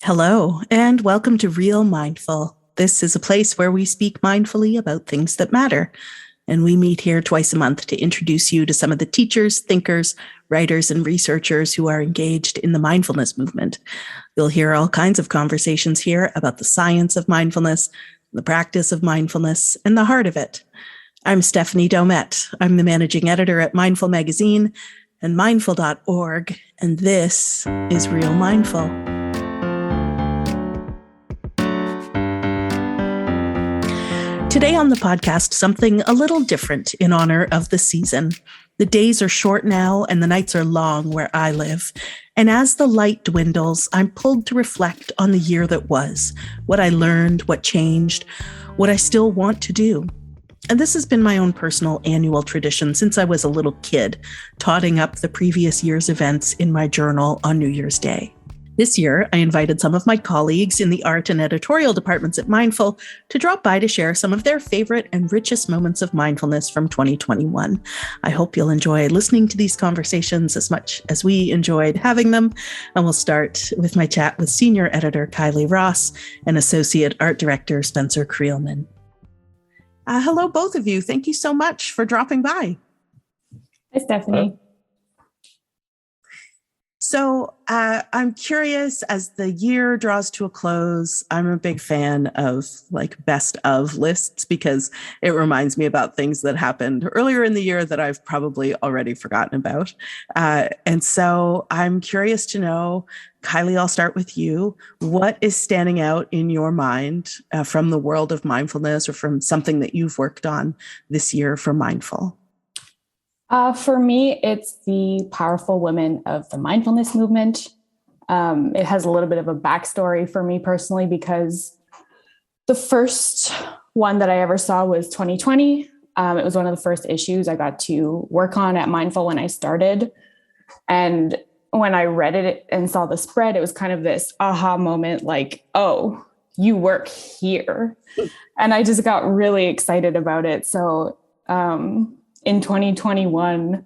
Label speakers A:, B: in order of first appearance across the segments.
A: Hello, and welcome to Real Mindful. This is a place where we speak mindfully about things that matter. And we meet here twice a month to introduce you to some of the teachers, thinkers, writers, and researchers who are engaged in the mindfulness movement. You'll hear all kinds of conversations here about the science of mindfulness, the practice of mindfulness, and the heart of it. I'm Stephanie Domet. I'm the managing editor at Mindful Magazine and mindful.org, and this is Real Mindful. Today on the podcast, something a little different in honor of the season. The days are short now and the nights are long where I live. And as the light dwindles, I'm pulled to reflect on the year that was, what I learned, what changed, what I still want to do. And this has been my own personal annual tradition since I was a little kid, totting up the previous year's events in my journal on New Year's Day. This year, I invited some of my colleagues in the art and editorial departments at Mindful to drop by to share some of their favorite and richest moments of mindfulness from 2021. I hope you'll enjoy listening to these conversations as much as we enjoyed having them. And we'll start with my chat with senior editor Kylie Ross and associate art director Spencer Creelman. Hello, both of you. Thank you so much for dropping by.
B: Hi, Stephanie.
A: So I'm curious, as the year draws to a close, I'm a big fan of best of lists because it reminds me about things that happened earlier in the year that I've probably already forgotten about. And so I'm curious to know, Kylie, I'll start with you. What is standing out in your mind from the world of mindfulness or from something that you've worked on this year for Mindful?
B: For me, it's the powerful women of the mindfulness movement. It has a little bit of a backstory for me personally because the first one that I ever saw was 2020. It was one of the first issues I got to work on at Mindful when I started. And when I read it and saw the spread, it was kind of this aha moment, like, oh, you work here. And I just got really excited about it. So, in 2021,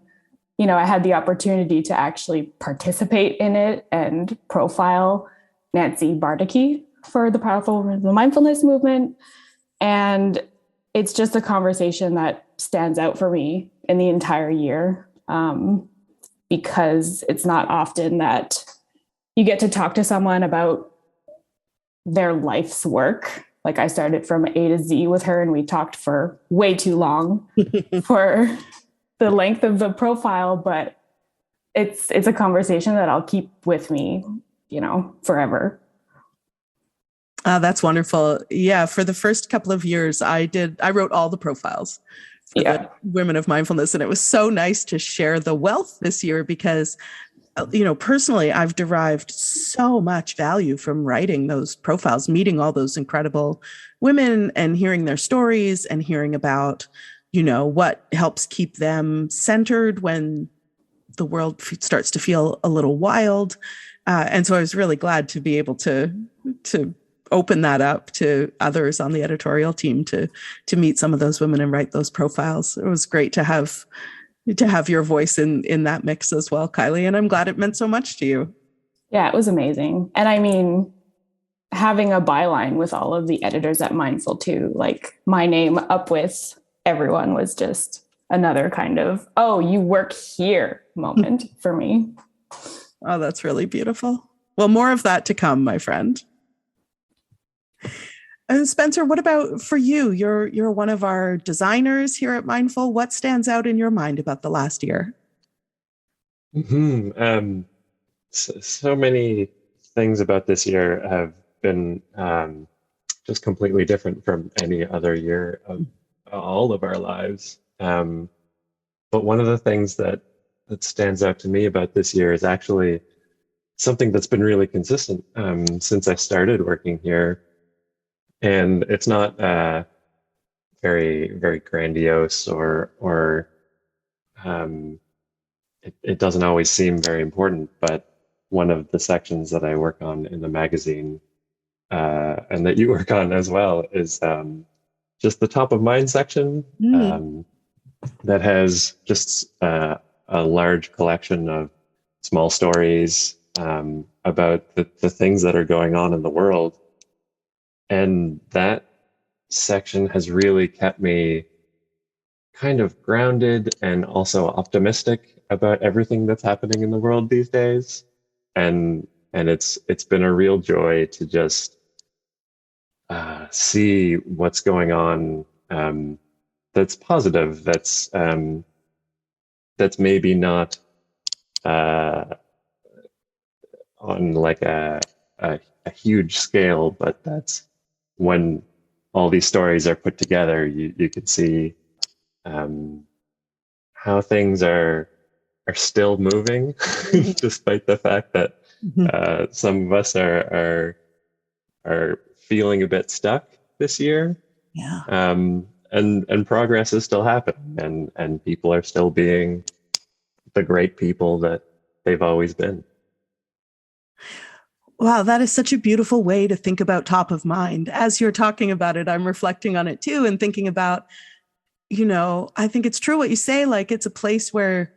B: I had the opportunity to actually participate in it and profile Nancy Bardacke for the Powerful Women of the Mindfulness Movement. And it's just a conversation that stands out for me in the entire year because it's not often that you get to talk to someone about their life's work. Like I started from A to Z with her and we talked for way too long for the length of the profile, but it's a conversation that I'll keep with me, forever.
A: That's wonderful. Yeah. For the first couple of years, I wrote all the profiles for the Women of Mindfulness. And it was so nice to share the wealth this year because personally, I've derived so much value from writing those profiles, meeting all those incredible women and hearing their stories and hearing about, what helps keep them centered when the world starts to feel a little wild. And so I was really glad to be able to open that up to others on the editorial team to meet some of those women and write those profiles. It was great to have your voice in that mix as well, Kylie. And I'm glad it meant so much to you.
B: Yeah, it was amazing. And I mean, having a byline with all of the editors at Mindful too, like my name up with everyone was just another kind of, oh, you work here moment for me.
A: Oh, that's really beautiful. Well, more of that to come, my friend. And Spencer, what about for you? You're one of our designers here at Mindful. What stands out in your mind about the last year?
C: So many things about this year have been just completely different from any other year of all of our lives. But one of the things that stands out to me about this year is actually something that's been really consistent since I started working here. And it's not very, very grandiose or it doesn't always seem very important. But one of the sections that I work on in the magazine and that you work on as well is just the top of mind section that has just a large collection of small stories about the things that are going on in the world. And that section has really kept me kind of grounded and also optimistic about everything that's happening in the world these days. And it's been a real joy to just see what's going on, that's positive, that's maybe not on like a huge scale, but that's when all these stories are put together, you can see how things are still moving, despite the fact that some of us are feeling a bit stuck this year.
A: Yeah.
C: And progress is still happening, and people are still being the great people that they've always been.
A: Wow, that is such a beautiful way to think about top of mind. As you're talking about it, I'm reflecting on it too and thinking about, I think it's true what you say, like it's a place where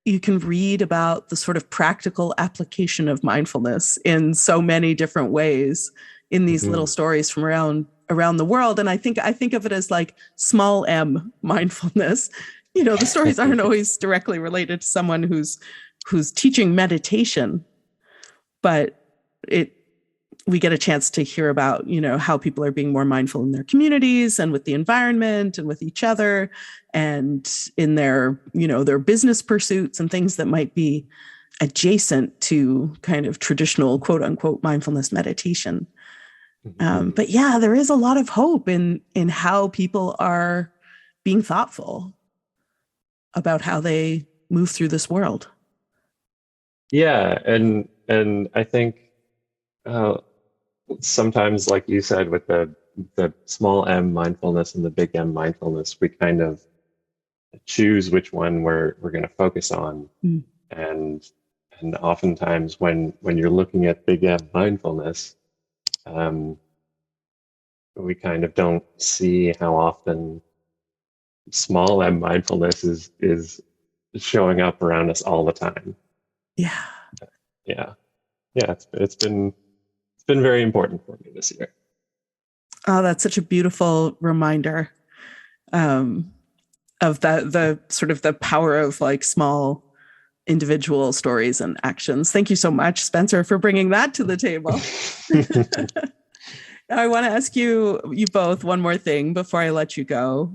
A: you can read about the sort of practical application of mindfulness in so many different ways in these little stories from around the world. And I think of it as like small m mindfulness. The stories aren't always directly related to someone who's teaching meditation, but we get a chance to hear about, how people are being more mindful in their communities and with the environment and with each other and in their, their business pursuits and things that might be adjacent to kind of traditional quote unquote mindfulness meditation. But yeah, there is a lot of hope in how people are being thoughtful about how they move through this world.
C: Yeah, and I think sometimes, like you said, with the small m mindfulness and the big M mindfulness, we kind of choose which one we're going to focus on. And oftentimes when you're looking at big M mindfulness, we kind of don't see how often small m mindfulness is showing up around us all the time.
A: Yeah.
C: It's been very important for me this year.
A: Oh, that's such a beautiful reminder of the sort of the power of like small individual stories and actions. Thank you so much, Spencer, for bringing that to the table. I want to ask you both one more thing before I let you go.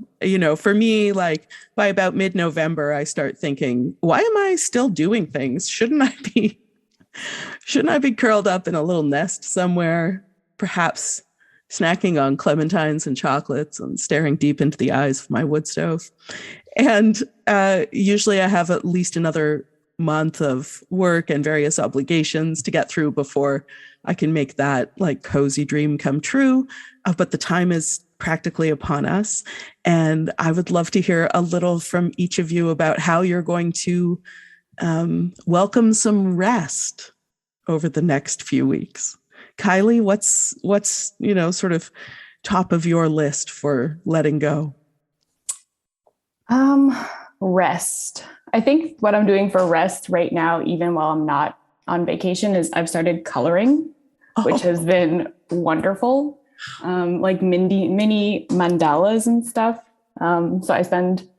A: For me, like by about mid-November, I start thinking, why am I still doing things? Shouldn't I be curled up in a little nest somewhere, perhaps snacking on clementines and chocolates and staring deep into the eyes of my wood stove? And usually I have at least another month of work and various obligations to get through before I can make that like cozy dream come true. But the time is practically upon us. And I would love to hear a little from each of you about how you're going to welcome some rest over the next few weeks. Kylie, what's sort of top of your list for letting go?
B: Rest. I think what I'm doing for rest right now, even while I'm not on vacation, is I've started coloring, which has been wonderful. Like mini mandalas and stuff. So I spend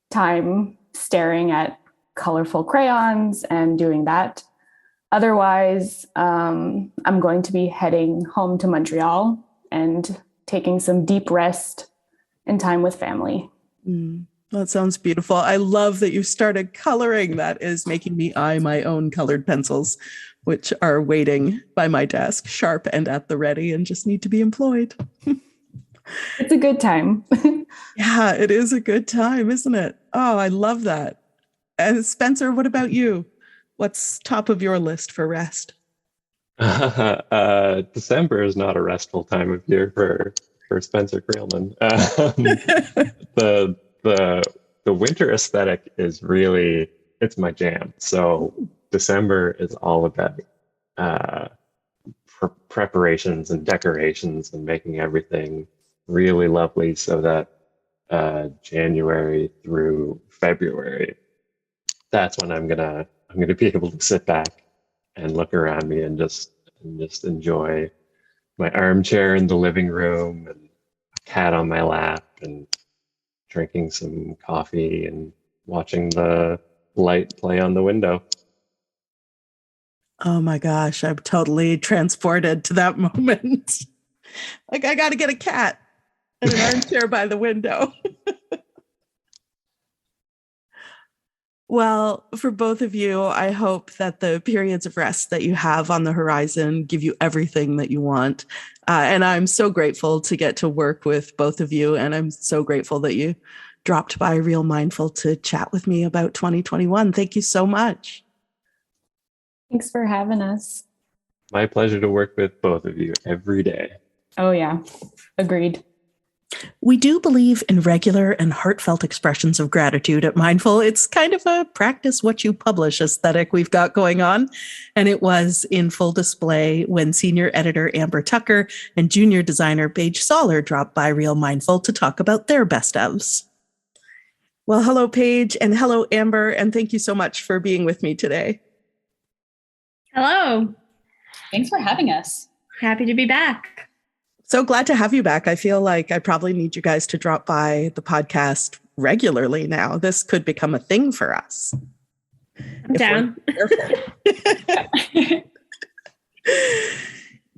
B: time staring at colorful crayons and doing that. Otherwise, I'm going to be heading home to Montreal and taking some deep rest and time with family.
A: That sounds beautiful. I love that you started coloring. That is making me eye my own colored pencils, which are waiting by my desk, sharp and at the ready, and just need to be employed.
B: It's a good time.
A: Yeah, it is a good time, isn't it? Oh, I love that. And Spencer, what about you? What's top of your list for rest?
C: December is not a restful time of year for Spencer Creelman. The winter aesthetic is really, it's my jam. So December is all about preparations and decorations and making everything really lovely so that January through February, that's when I'm gonna be able to sit back and look around me and just enjoy my armchair in the living room and a cat on my lap and drinking some coffee and watching the light play on the window.
A: Oh my gosh, I'm totally transported to that moment. Like, I got to get a cat and an armchair by the window. Well, for both of you, I hope that the periods of rest that you have on the horizon give you everything that you want. And I'm so grateful to get to work with both of you. And I'm so grateful that you dropped by Real Mindful to chat with me about 2021. Thank you so much.
B: Thanks for having us.
C: My pleasure to work with both of you every day.
B: Oh, yeah. Agreed.
A: We do believe in regular and heartfelt expressions of gratitude at Mindful. It's kind of a practice what you publish aesthetic we've got going on. And it was in full display when senior editor Amber Tucker and junior designer Paige Soller dropped by Real Mindful to talk about their best ofs. Well, hello, Paige, and hello, Amber, and thank you so much for being with me today.
D: Hello.
E: Thanks for having us.
D: Happy to be back.
A: So glad to have you back. I feel like I probably need you guys to drop by the podcast regularly now. This could become a thing for us.
D: I'm down.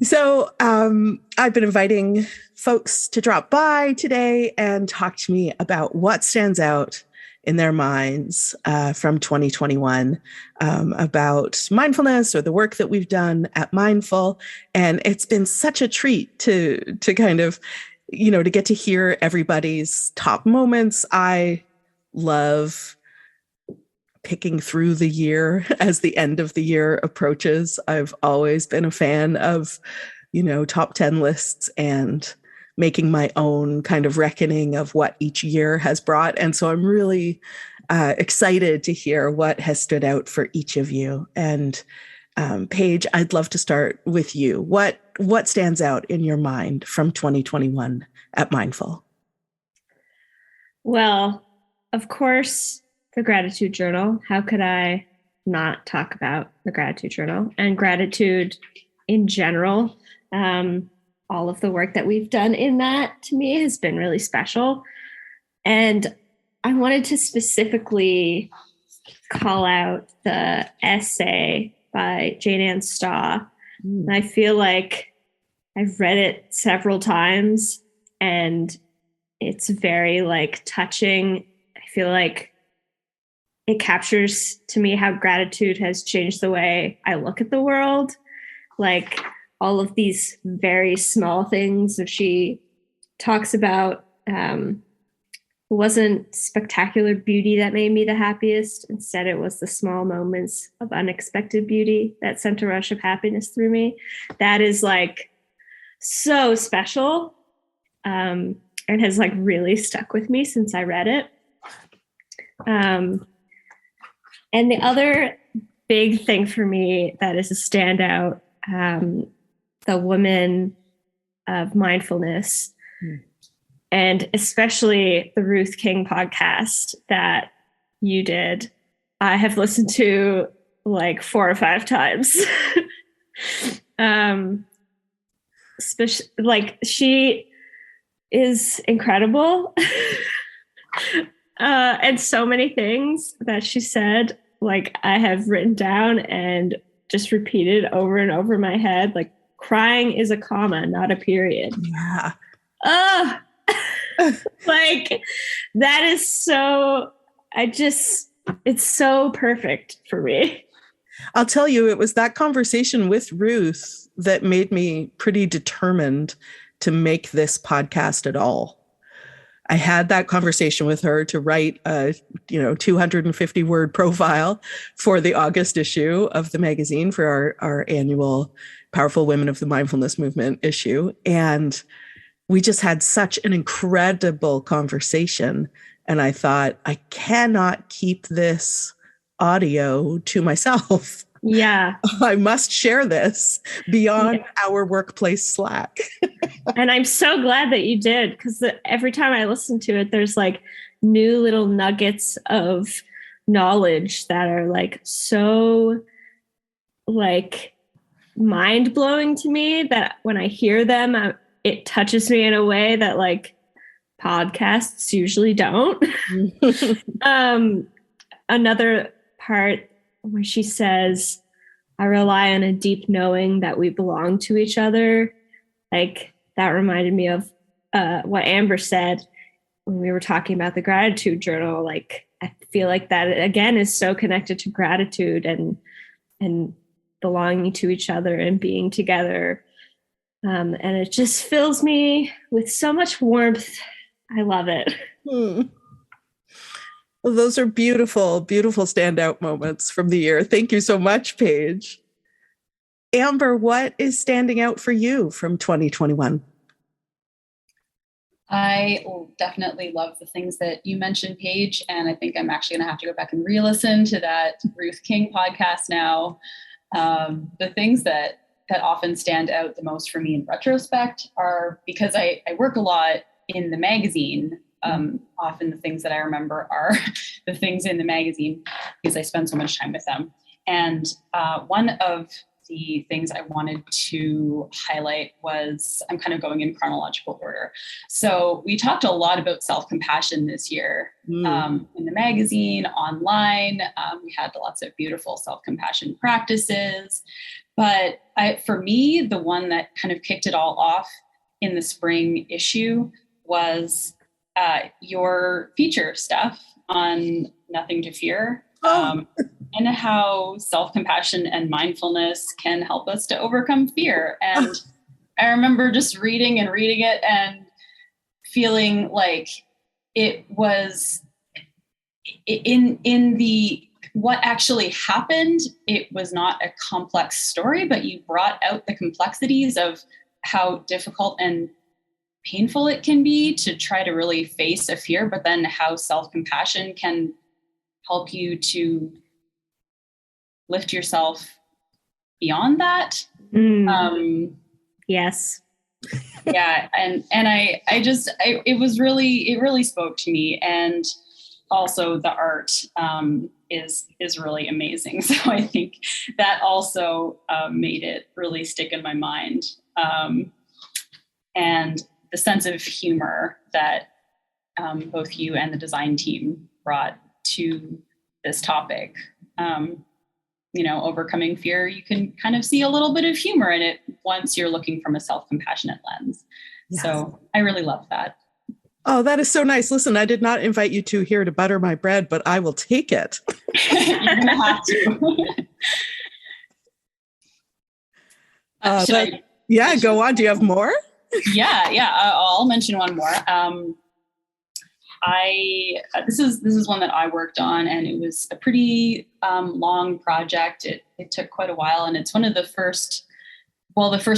A: So I've been inviting folks to drop by today and talk to me about what stands out in their minds from 2021 about mindfulness or the work that we've done at Mindful. And it's been such a treat to kind of, to get to hear everybody's top moments. I love picking through the year as the end of the year approaches. I've always been a fan of, top 10 lists and making my own kind of reckoning of what each year has brought. And so I'm really excited to hear what has stood out for each of you. And Paige, I'd love to start with you. What stands out in your mind from 2021 at Mindful?
D: Well, of course, the gratitude journal. How could I not talk about the gratitude journal and gratitude in general? All of the work that we've done in that, to me, has been really special. And I wanted to specifically call out the essay by Jane Ann Staw. And I feel like I've read it several times and it's very touching. I feel like it captures to me how gratitude has changed the way I look at the world. All of these very small things that she talks about. It wasn't spectacular beauty that made me the happiest. Instead, it was the small moments of unexpected beauty that sent a rush of happiness through me. That is so special and has really stuck with me since I read it. And the other big thing for me that is a standout, the Woman of Mindfulness, and especially the Ruth King podcast that you did. I have listened to 4 or 5 times. She is incredible. And so many things that she said, I have written down and just repeated over and over in my head, crying is a comma, not a period.
A: Yeah.
D: That is so, it's so perfect for me.
A: I'll tell you, it was that conversation with Ruth that made me pretty determined to make this podcast at all. I had that conversation with her to write a 250 word profile for the August issue of the magazine for our annual Powerful Women of the Mindfulness Movement issue. And we just had such an incredible conversation. And I thought, I cannot keep this audio to myself.
D: Yeah.
A: I must share this beyond our workplace Slack.
D: And I'm so glad that you did, because every time I listen to it, there's new little nuggets of knowledge that are so like mind blowing to me that when I hear them, it touches me in a way that like podcasts usually don't. Another part where she says, I rely on a deep knowing that we belong to each other. Like that reminded me of what Amber said when we were talking about the gratitude journal. Like I feel like that again is so connected to gratitude and belonging to each other and being together. And it just fills me with so much warmth. I love it.
A: Well, those are beautiful, beautiful standout moments from the year. Thank you so much, Paige. Amber, what is standing out for you from 2021?
E: I definitely love the things that you mentioned, Paige, and I think I'm actually going to have to go back and re-listen to that Ruth King podcast now. The things that often stand out the most for me in retrospect are because I work a lot in the magazine. Often the things that I remember are the things in the magazine because I spend so much time with them. And one of the things I wanted to highlight was, I'm kind of going in chronological order. So we talked a lot about self-compassion this year in the magazine, online. We had lots of beautiful self-compassion practices. But for me, the one that kind of kicked it all off in the spring issue was your feature, Steph, on Nothing to Fear. And how self-compassion and mindfulness can help us to overcome fear. And I remember just reading it and feeling like it was in the what actually happened. It was not a complex story, but you brought out the complexities of how difficult and painful it can be to try to really face a fear, but then how self-compassion can help you to lift yourself beyond that.
D: Yes.
E: Yeah. And it really spoke to me. And also the art is really amazing. So I think that also made it really stick in my mind. And the sense of humor that both you and the design team brought to this topic. Overcoming fear, you can kind of see a little bit of humor in it once you're looking from a self-compassionate lens. Yes. So I really love that.
A: Oh, that is so nice. Listen, I did not invite you two here to butter my bread, but I will take it.
E: You're going to have to.
A: Go on. Do you have more?
E: Yeah. I'll mention one more. This is one that I worked on, and it was a pretty long project. It took quite a while, and it's one of the first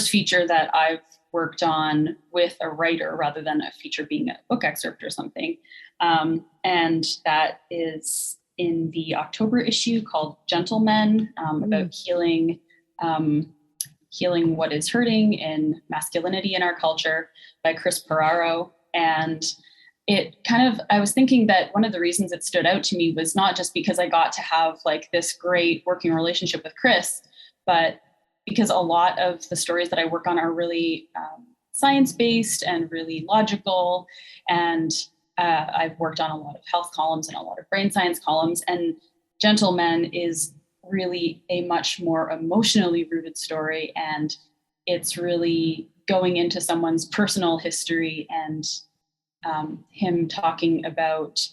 E: feature that I've worked on with a writer rather than a feature being a book excerpt or something. And that is in the October issue called Gentlemen, about healing what is hurting in masculinity in our culture by Chris Peraro. And I was thinking that one of the reasons it stood out to me was not just because I got to have like this great working relationship with Chris, but because a lot of the stories that I work on are really science-based and really logical. And I've worked on a lot of health columns and a lot of brain science columns. And Gentlemen is really a much more emotionally rooted story. And it's really going into someone's personal history and him talking about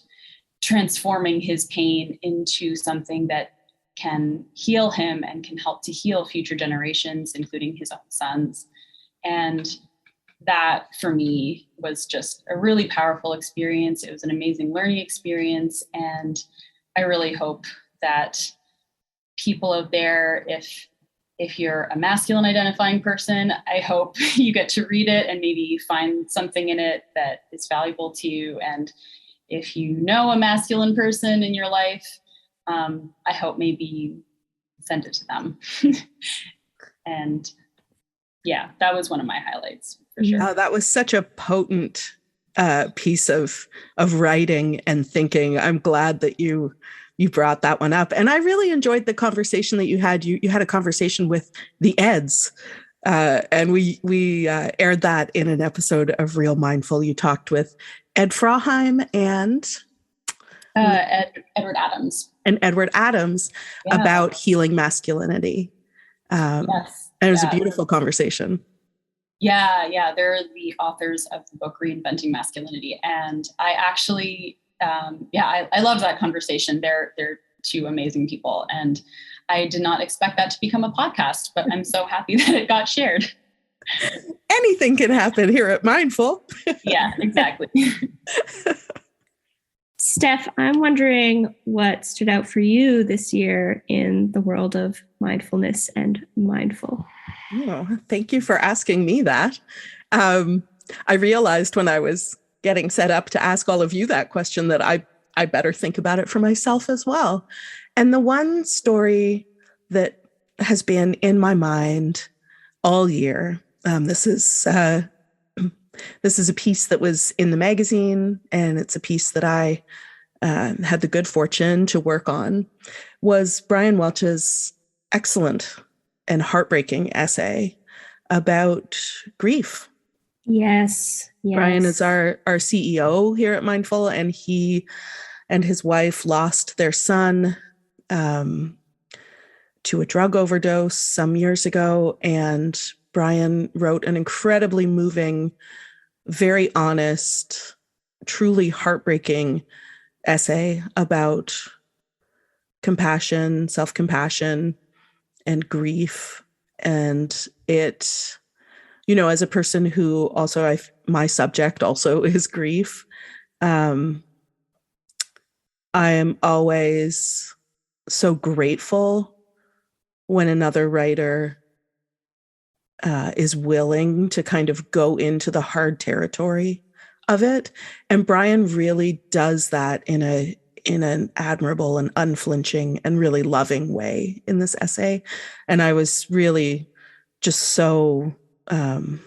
E: transforming his pain into something that can heal him and can help to heal future generations, including his own sons. And that for me was just a really powerful experience. It was an amazing learning experience. And I really hope that people out there, if you're a masculine identifying person, I hope you get to read it and maybe find something in it that is valuable to you. And if you know a masculine person in your life, I hope maybe you send it to them. And yeah, that was one of my highlights for sure.
A: Oh, that was such a potent piece of writing and thinking. I'm glad that you you brought that one up. And I really enjoyed the conversation that you had. You had a conversation with the Eds. And we aired that in an episode of Real Mindful. You talked with Ed Frauheim and
E: Edward Adams.
A: And Edward Adams about healing masculinity.
E: Yes.
A: And it was a beautiful conversation.
E: Yeah. They're the authors of the book Reinventing Masculinity. And I actually, I love that conversation. They're two amazing people. And I did not expect that to become a podcast, but I'm so happy that it got shared.
A: Anything can happen here at Mindful.
E: Yeah, exactly.
D: Steph, I'm wondering what stood out for you this year in the world of mindfulness and mindful.
A: Oh, thank you for asking me that. I realized when I was getting set up to ask all of you that question that I better think about it for myself as well. And the one story that has been in my mind all year, this is a piece that was in the magazine, and it's a piece that I had the good fortune to work on, was Brian Welch's excellent and heartbreaking essay about grief.
D: Yes.
A: Brian is our CEO here at Mindful, and he and his wife lost their son to a drug overdose some years ago. And Brian wrote an incredibly moving, very honest, truly heartbreaking essay about compassion, self-compassion, and grief. And it, as a person who also, my subject also is grief, I am always so grateful when another writer is willing to kind of go into the hard territory of it. And Brian really does that in an admirable and unflinching and really loving way in this essay. And I was really just so thankful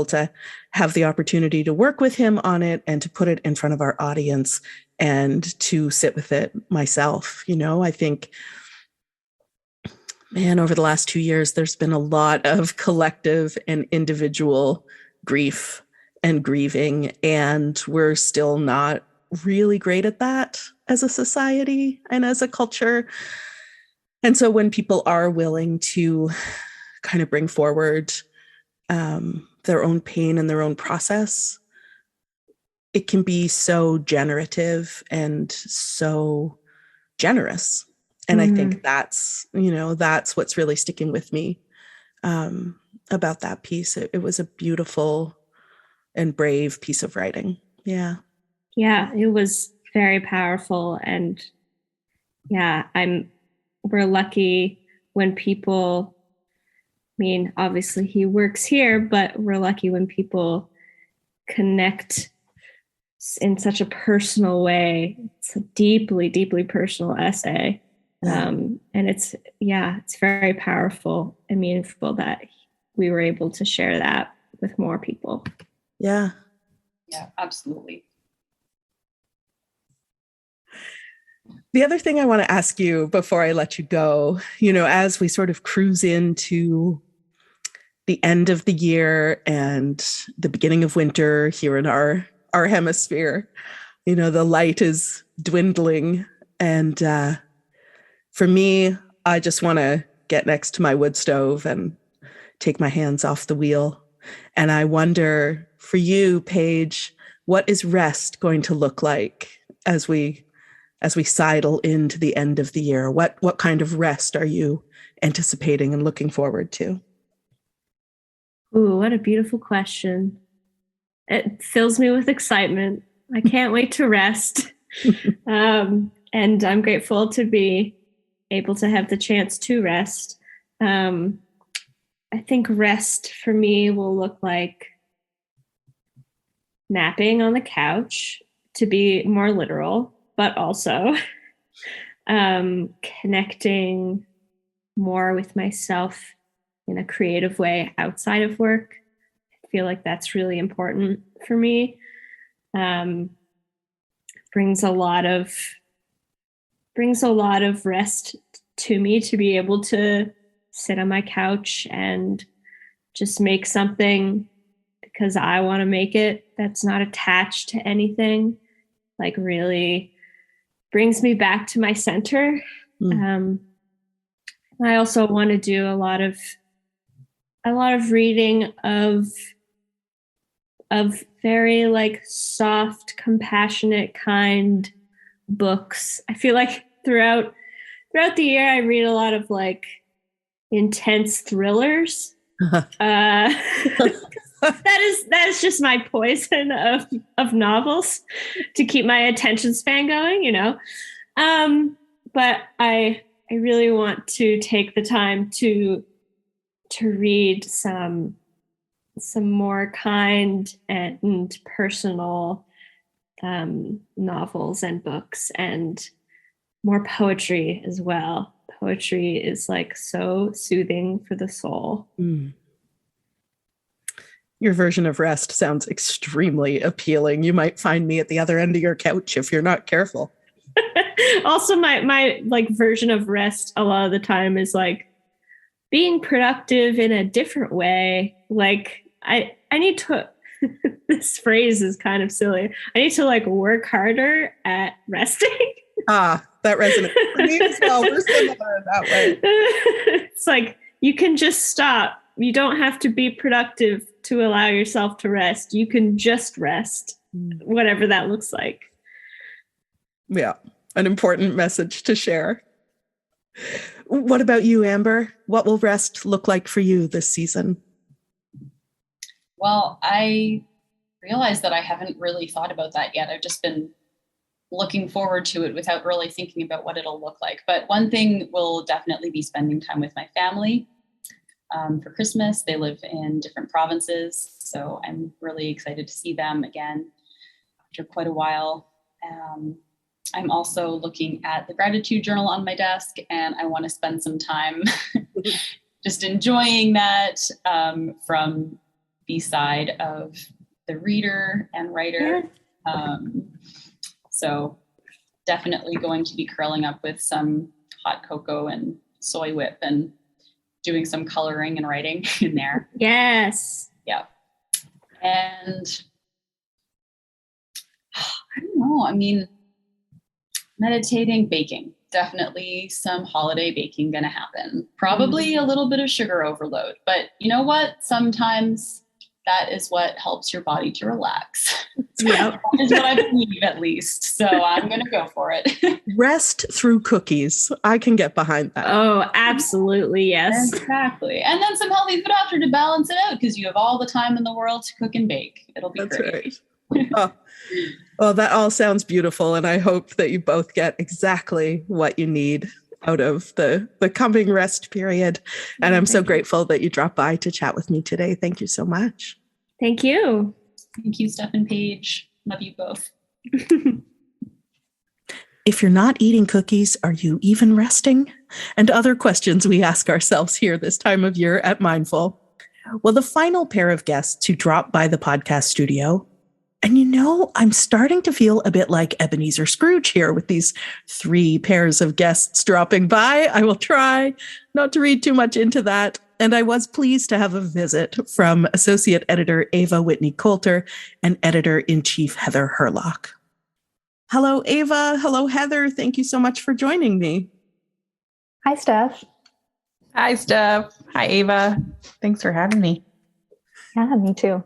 A: to have the opportunity to work with him on it and to put it in front of our audience and to sit with it myself. I think, man, over the last 2 years, there's been a lot of collective and individual grief and grieving, and we're still not really great at that as a society and as a culture. And so when people are willing to kind of bring forward their own pain and their own process, it can be so generative and so generous. And I think that's what's really sticking with me about that piece. It was a beautiful and brave piece of writing. Yeah.
D: Yeah, it was very powerful. And yeah, we're lucky when people, obviously he works here, but we're lucky when people connect in such a personal way. It's a deeply, deeply personal essay. And it's very powerful and meaningful that we were able to share that with more people.
A: Yeah.
E: Yeah, absolutely.
A: The other thing I want to ask you before I let you go, as we sort of cruise into the end of the year and the beginning of winter here in our hemisphere, the light is dwindling. And for me, I just want to get next to my wood stove and take my hands off the wheel. And I wonder, for you, Paige, what is rest going to look like as we sidle into the end of the year? What kind of rest are you anticipating and looking forward to?
D: Ooh, what a beautiful question. It fills me with excitement. I can't wait to rest. And I'm grateful to be able to have the chance to rest. I think rest for me will look like napping on the couch, to be more literal, but also connecting more with myself in a creative way outside of work. I feel like that's really important for me. Brings a lot of brings a lot of rest to me to be able to sit on my couch and just make something because I want to make it that's not attached to anything. Like really brings me back to my center. I also want to do a lot of reading of very like soft, compassionate, kind books. I feel like throughout the year, I read a lot of like intense thrillers. That is just my poison of novels to keep my attention span going, you know. But I really want to take the time to read some more kind and personal novels and books, and more poetry as well. Poetry is like so soothing for the soul.
A: Your version of rest sounds extremely appealing. You might find me at the other end of your couch if you're not careful.
D: Also, my like version of rest a lot of the time is like being productive in a different way. Like I need to, this phrase is kind of silly. I need to like work harder at resting.
A: That resonates for me as well. We're similar in that way.
D: It's like, you can just stop. You don't have to be productive to allow yourself to rest. You can just rest, whatever that looks like.
A: Yeah, an important message to share. What about you, Amber? What will rest look like for you this season?
E: Well, I realized that I haven't really thought about that yet. I've just been looking forward to it without really thinking about what it'll look like. But one thing will definitely be spending time with my family. For Christmas, they live in different provinces, so I'm really excited to see them again after quite a while. I'm also looking at the gratitude journal on my desk, and I want to spend some time just enjoying that from the side of the reader and writer. So definitely going to be curling up with some hot cocoa and soy whip and doing some coloring and writing in there.
D: Yes.
E: Yeah. And I don't know. I mean, meditating, baking, definitely some holiday baking going to happen. Probably a little bit of sugar overload, but you know what? Sometimes that is what helps your body to relax.
D: Yep.
E: That is what I believe, at least. So I'm going to go for it.
A: Rest through cookies. I can get behind that.
D: Oh, absolutely. Yes.
E: Exactly. And then some healthy food after to balance it out, because you have all the time in the world to cook and bake. It'll be great.
A: Right. Well, that all sounds beautiful. And I hope that you both get exactly what you need out of the coming rest period. And I'm so grateful that you dropped by to chat with me today. Thank you so much.
D: Thank you.
E: Thank you, Steph and Paige. Love you both.
A: If you're not eating cookies, are you even resting? And other questions we ask ourselves here this time of year at Mindful. Well, the final pair of guests who dropped by the podcast studio, and you know, I'm starting to feel a bit like Ebenezer Scrooge here with these 3 pairs of guests dropping by. I will try not to read too much into that. And I was pleased to have a visit from Associate Editor Ava Whitney Coulter and Editor-in-Chief Heather Herlock. Hello, Ava. Hello, Heather. Thank you so much for joining me.
F: Hi, Steph.
G: Hi, Steph. Hi, Ava. Thanks for having me.
F: Yeah, me too.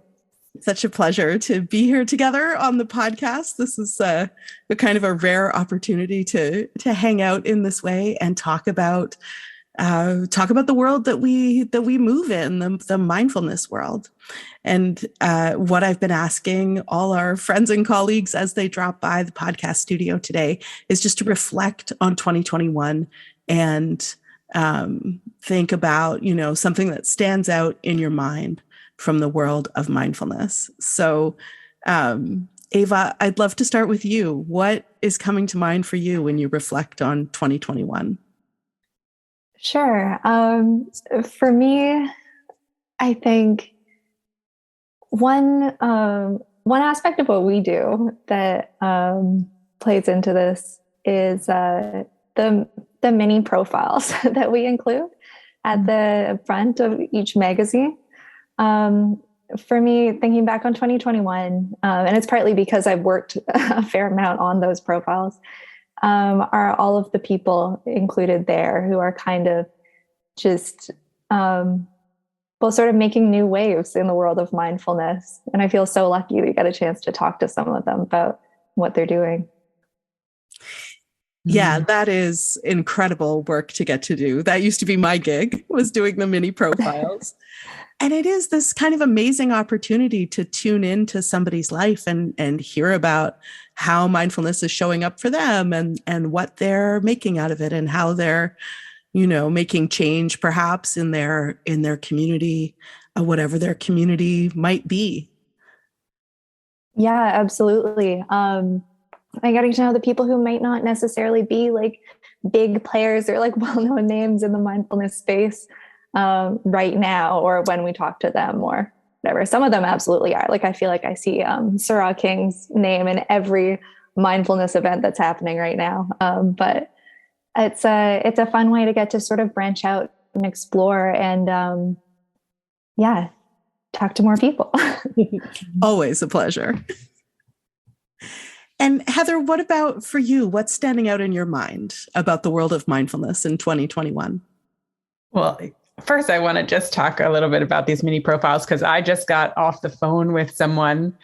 A: Such a pleasure to be here together on the podcast. This is a kind of a rare opportunity to hang out in this way and talk about the world that we move in, the mindfulness world. And what I've been asking all our friends and colleagues as they drop by the podcast studio today is just to reflect on 2021 and think about, you know, something that stands out in your mind from the world of mindfulness. So, Ava, I'd love to start with you. What is coming to mind for you when you reflect on 2021?
F: Sure. For me, I think one aspect of what we do that plays into this is the mini profiles that we include at the front of each magazine. For me, thinking back on 2021, and it's partly because I've worked a fair amount on those profiles, are all of the people included there who are kind of just, sort of making new waves in the world of mindfulness. And I feel so lucky we got a chance to talk to some of them about what they're doing.
A: Yeah, that is incredible work to get to do. That used to be my gig, was doing the mini profiles. And it is this kind of amazing opportunity to tune into somebody's life and hear about how mindfulness is showing up for them and what they're making out of it and how they're, making change perhaps in their community, whatever their community might be.
F: Yeah, absolutely. And getting to know the people who might not necessarily be like big players or like well-known names in the mindfulness space right now, or when we talk to them or whatever. Some of them absolutely are. Like, I feel like I see Sarah King's name in every mindfulness event that's happening right now. But it's a fun way to get to sort of branch out and explore and talk to more people.
A: Always a pleasure. And Heather, what about for you? What's standing out in your mind about the world of mindfulness in 2021?
G: Well, first, I want to just talk a little bit about these mini profiles, because I just got off the phone with someone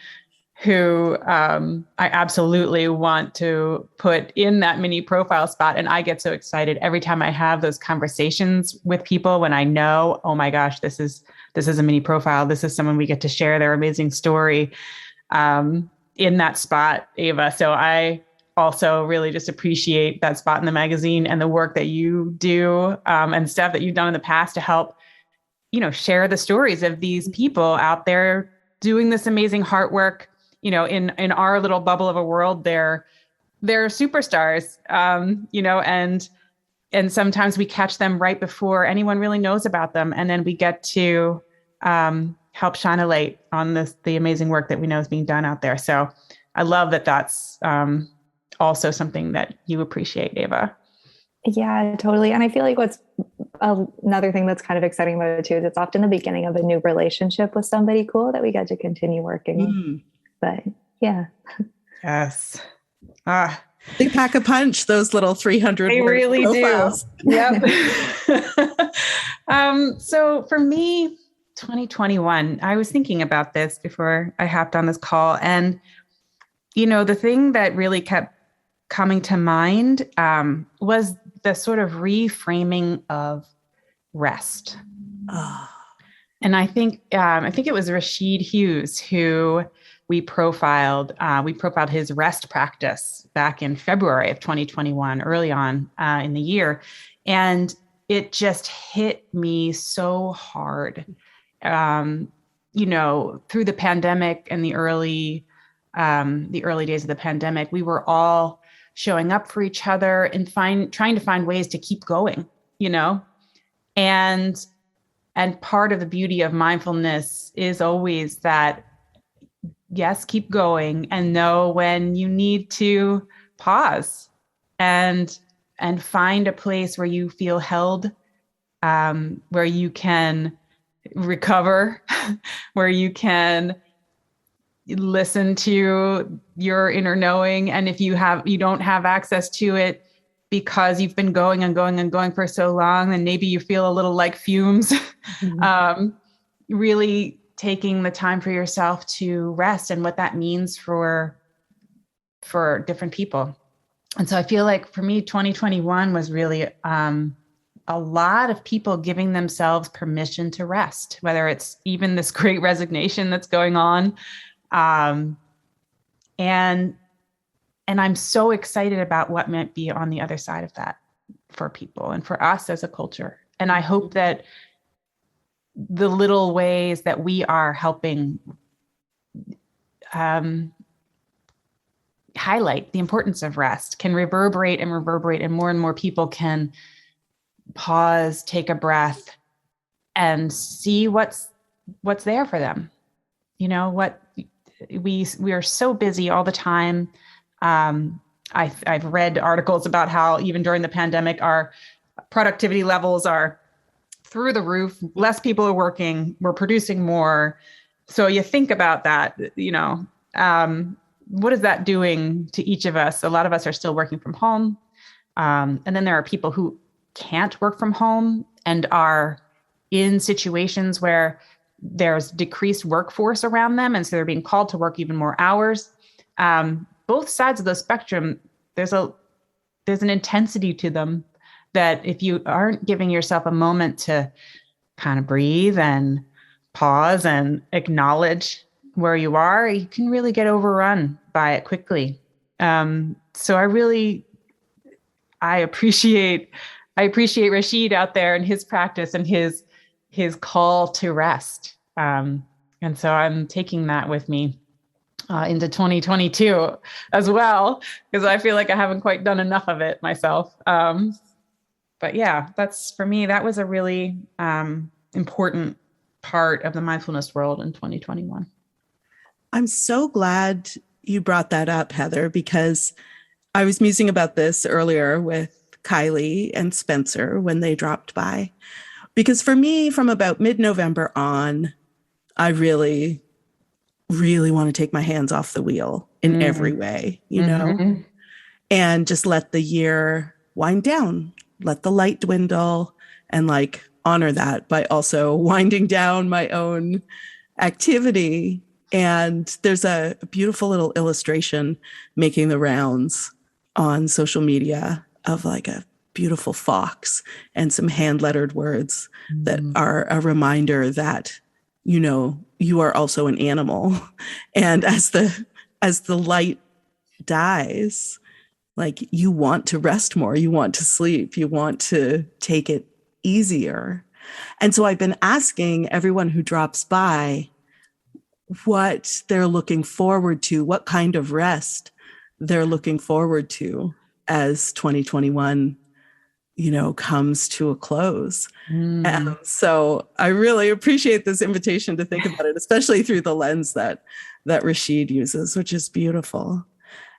G: who I absolutely want to put in that mini profile spot. And I get so excited every time I have those conversations with people when I know, oh my gosh, this is a mini profile. This is someone we get to share their amazing story in that spot, Ava. So I also really just appreciate that spot in the magazine and the work that you do and stuff that you've done in the past to help, share the stories of these people out there doing this amazing heart work. In our little bubble of a world, they're superstars, and sometimes we catch them right before anyone really knows about them. And then we get to help shine a light on the amazing work that we know is being done out there. So I love that that's also something that you appreciate, Ava.
F: Yeah, totally. And I feel like what's another thing that's kind of exciting about it too is it's often the beginning of a new relationship with somebody cool that we get to continue working with. But yeah.
G: Yes.
A: They pack a punch, those little 300
G: They really
A: profiles.
G: do. Yep. So for me, 2021, I was thinking about this before I hopped on this call. And, the thing that really kept coming to mind was the sort of reframing of rest.
A: Oh.
G: And I think it was Rashid Hughes who we profiled his rest practice back in February of 2021, early on in the year. And it just hit me so hard, through the pandemic and the early days of the pandemic. We were all showing up for each other and trying to find ways to keep going, and part of the beauty of mindfulness is always that, yes, keep going and know when you need to pause and find a place where you feel held, where you can recover, where you can listen to your inner knowing. And if you don't have access to it because you've been going and going and going for so long, and maybe you feel a little like fumes, really taking the time for yourself to rest and what that means for different people. And so I feel like for me, 2021 was really a lot of people giving themselves permission to rest, whether it's even this great resignation that's going on. And I'm so excited about what might be on the other side of that for people and for us as a culture. And I hope that the little ways that we are helping highlight the importance of rest can reverberate, and more and more people can pause, take a breath, and see what's there for them. What we are so busy all the time, I've read articles about how even during the pandemic, our productivity levels are through the roof. Less people are working. We're producing more. So you think about that, what is that doing to each of us? A lot of us are still working from home. And then there are people who can't work from home and are in situations where there's decreased workforce around them. And so they're being called to work even more hours. Both sides of the spectrum, there's an intensity to them that if you aren't giving yourself a moment to kind of breathe and pause and acknowledge where you are, you can really get overrun by it quickly. So I appreciate Rashid out there and his practice and his call to rest. And so I'm taking that with me into 2022 as well, because I feel like I haven't quite done enough of it myself. But yeah, that's, for me, that was a really important part of the mindfulness world in 2021.
A: I'm so glad you brought that up, Heather, because I was musing about this earlier with Kylie and Spencer when they dropped by. Because for me, from about mid-November on, I really, really want to take my hands off the wheel in every way, and just let the year wind down, let the light dwindle, and like honor that by also winding down my own activity. And there's a beautiful little illustration making the rounds on social media of like a beautiful fox and some hand-lettered words that are a reminder that, you are also an animal. And as the light dies, like, you want to rest more, you want to sleep, you want to take it easier. And so I've been asking everyone who drops by what they're looking forward to, what kind of rest they're looking forward to as 2021, comes to a close. And so I really appreciate this invitation to think about it, especially through the lens that Rashid uses, which is beautiful.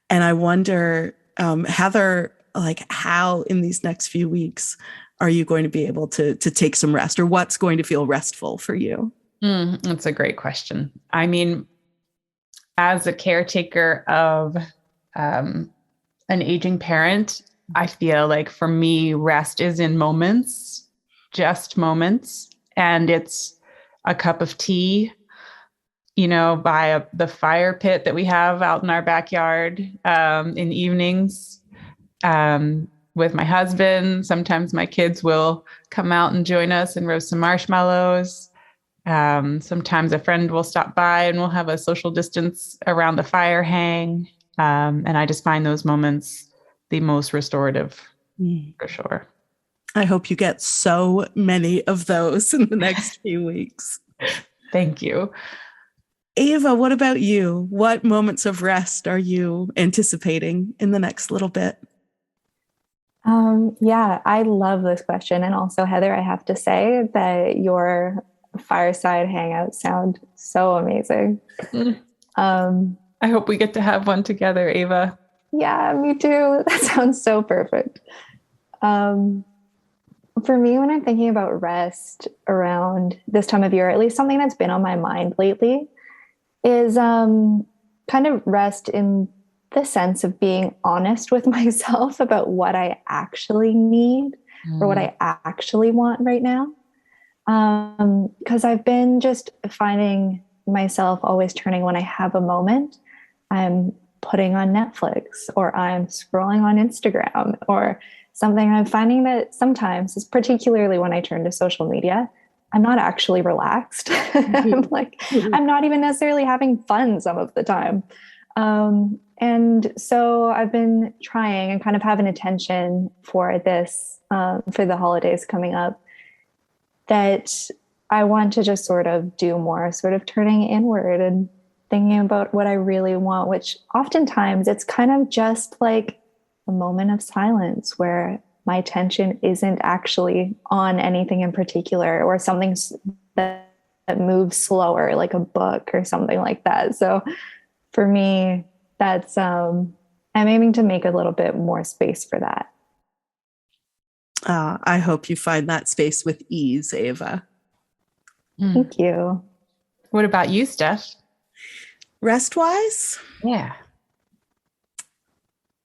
A: And I wonder, Heather, like, how in these next few weeks are you going to be able to take some rest, or what's going to feel restful for you?
G: That's a great question. I mean, as a caretaker of an aging parent, I feel like for me, rest is in moments, just moments. And it's a cup of tea, by the fire pit that we have out in our backyard in evenings with my husband. Sometimes my kids will come out and join us and roast some marshmallows. Sometimes a friend will stop by and we'll have a social distance around the fire hang. And I just find those moments the most restorative, for sure.
A: I hope you get so many of those in the next few weeks.
G: Thank you.
A: Ava, what about you? What moments of rest are you anticipating in the next little bit?
F: Yeah, I love this question. And also, Heather, I have to say that your fireside hangouts sound so amazing.
G: I hope we get to have one together, Ava.
F: Yeah, me too. That sounds so perfect. For me, when I'm thinking about rest around this time of year, at least something that's been on my mind lately is kind of rest in the sense of being honest with myself about what I actually need or what I actually want right now. Because I've been just finding myself always turning when I have a moment. I'm putting on Netflix, or I'm scrolling on Instagram, or something. I'm finding that sometimes, particularly when I turn to social media, I'm not actually relaxed. I'm not even necessarily having fun some of the time. And so I've been trying and kind of have an intention for this, for the holidays coming up, that I want to just sort of do more sort of turning inward and thinking about what I really want, which oftentimes it's kind of just like a moment of silence where my attention isn't actually on anything in particular, or something that moves slower, like a book or something like that. So for me, that's I'm aiming to make a little bit more space for that.
A: I hope you find that space with ease, Ava.
F: Thank you.
G: What about you, Steph?
A: Rest-wise?
G: Yeah.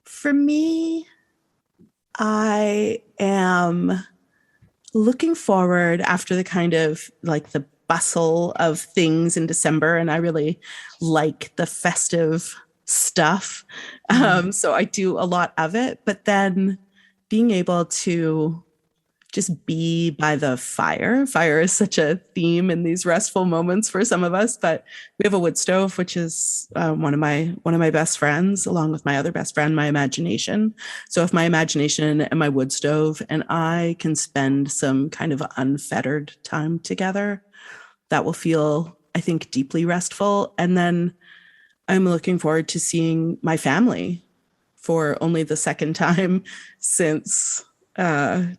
A: For me, I am looking forward after the kind of like the bustle of things in December, and I really like the festive stuff. So I do a lot of it, but then being able to just be by the fire. Fire is such a theme in these restful moments for some of us, but we have a wood stove, which is one of my best friends, along with my other best friend, my imagination. So if my imagination and my wood stove and I can spend some kind of unfettered time together, that will feel, I think, deeply restful. And then I'm looking forward to seeing my family for only the second time since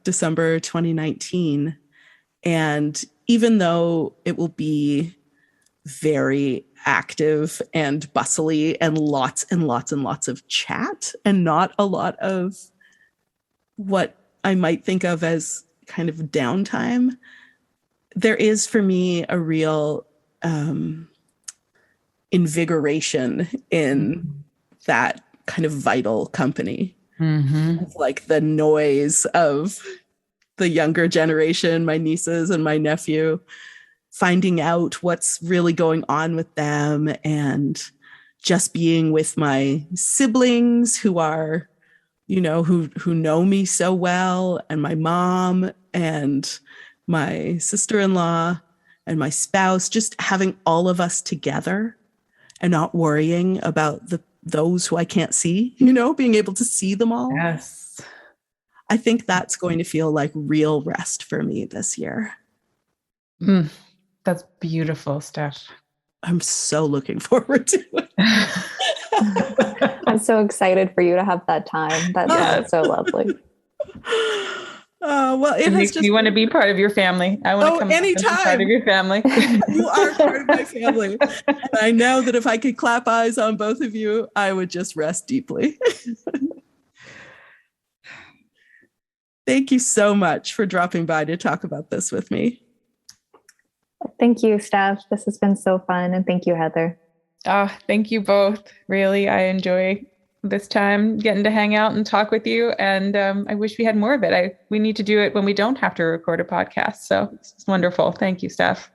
A: December 2019. And even though it will be very active and bustly and lots and lots and lots of chat and not a lot of what I might think of as kind of downtime, there is for me a real invigoration in that kind of vital company. Like the noise of the younger generation, my nieces and my nephew, finding out what's really going on with them, and just being with my siblings who are, who know me so well, and my mom and my sister-in-law and my spouse, just having all of us together and not worrying about those who I can't see, being able to see them all.
G: Yes.
A: I think that's going to feel like real rest for me this year.
G: That's beautiful, Steph.
A: I'm so looking forward to it.
F: I'm so excited for you to have that time. That's so lovely.
A: Well, it
G: makes me want to be part of your family. I want to come
A: anytime.
G: Be part of your family.
A: You are part of my family. And I know that if I could clap eyes on both of you, I would just rest deeply. Thank you so much for dropping by to talk about this with me.
F: Thank you, Steph. This has been so fun. And thank you, Heather.
G: Oh, thank you both. Really, I enjoy this time getting to hang out and talk with you. And I wish we had more of it. We need to do it when we don't have to record a podcast. So it's wonderful. Thank you, Steph.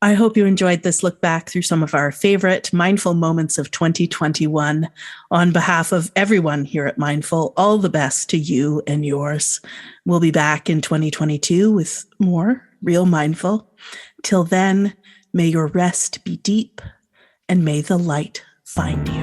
A: I hope you enjoyed this look back through some of our favorite mindful moments of 2021. On behalf of everyone here at Mindful, all the best to you and yours. We'll be back in 2022 with more Real Mindful. Till then, may your rest be deep and may the light find you.